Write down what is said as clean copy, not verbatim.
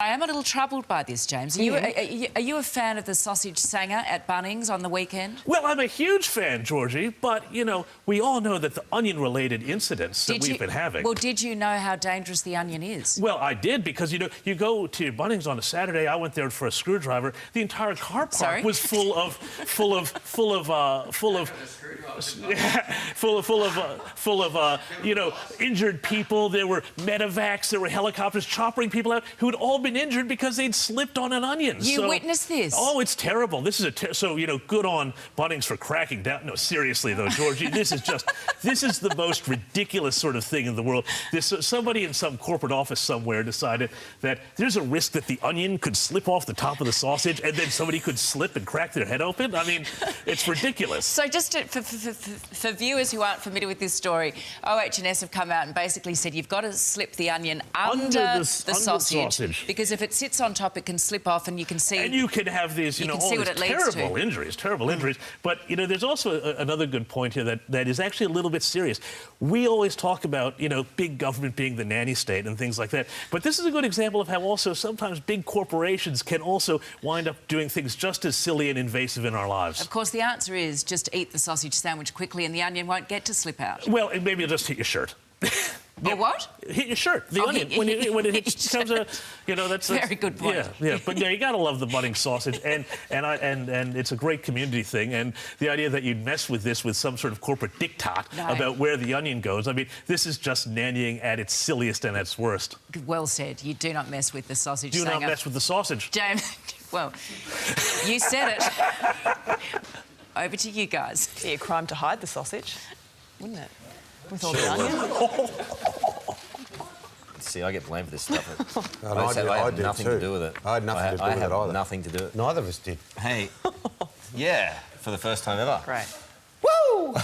I am a little troubled by this, James. Are you a fan of the sausage sanger at Bunnings on the weekend? Well, I'm a huge fan, Georgie, but, you know, we all know that the onion-related incidents that we've been having... Well, did you know how dangerous the onion is? Well, I did, because, you know, you go to Bunnings on a Saturday, I went there for a screwdriver, the entire car park was full of you know, injured people. There were medevacs, there were helicopters choppering people out who had all been injured because they'd slipped on an onion. You witnessed this? Oh, it's terrible. This is so, you know, good on Bunnings for cracking down. No, seriously, though, Georgie, this is the most ridiculous sort of thing in the world. Somebody in some corporate office somewhere decided that there's a risk that the onion could slip off the top of the sausage and then somebody could slip and crack their head open. I mean, it's ridiculous. So just for viewers who aren't familiar with this story, OH&S have come out and basically said you've got to slip the onion under the sausage. Because if it sits on top, it can slip off, and you can see... And you can have these, you know, all these terrible injuries. But, you know, there's also another good point here that is actually a little bit serious. We always talk about, you know, big government being the nanny state and things like that. But this is a good example of how also sometimes big corporations can also wind up doing things just as silly and invasive in our lives. Of course, the answer is just eat the sausage sandwich quickly and the onion won't get to slip out. Well, maybe you'll just hit your shirt. Your what? Hit your shirt. The onion. When it comes a, you know, that's very good point. Yeah. But yeah, you got to love the Bunnings sausage, and it's a great community thing. And the idea that you'd mess with this with some sort of corporate diktat about where the onion goes. I mean, this is just nannying at its silliest and its worst. Well said. You do not mess with the sausage. Do not mess with the sausage, James. Well, you said it. Over to you guys. It'd be a crime to hide the sausage, wouldn't it? With all the onion. See, I get blamed for this stuff. I had nothing to do with it. I had nothing to do with it either. I had nothing to do with it. Neither of us did. Hey, yeah, for the first time ever. Great. Woo!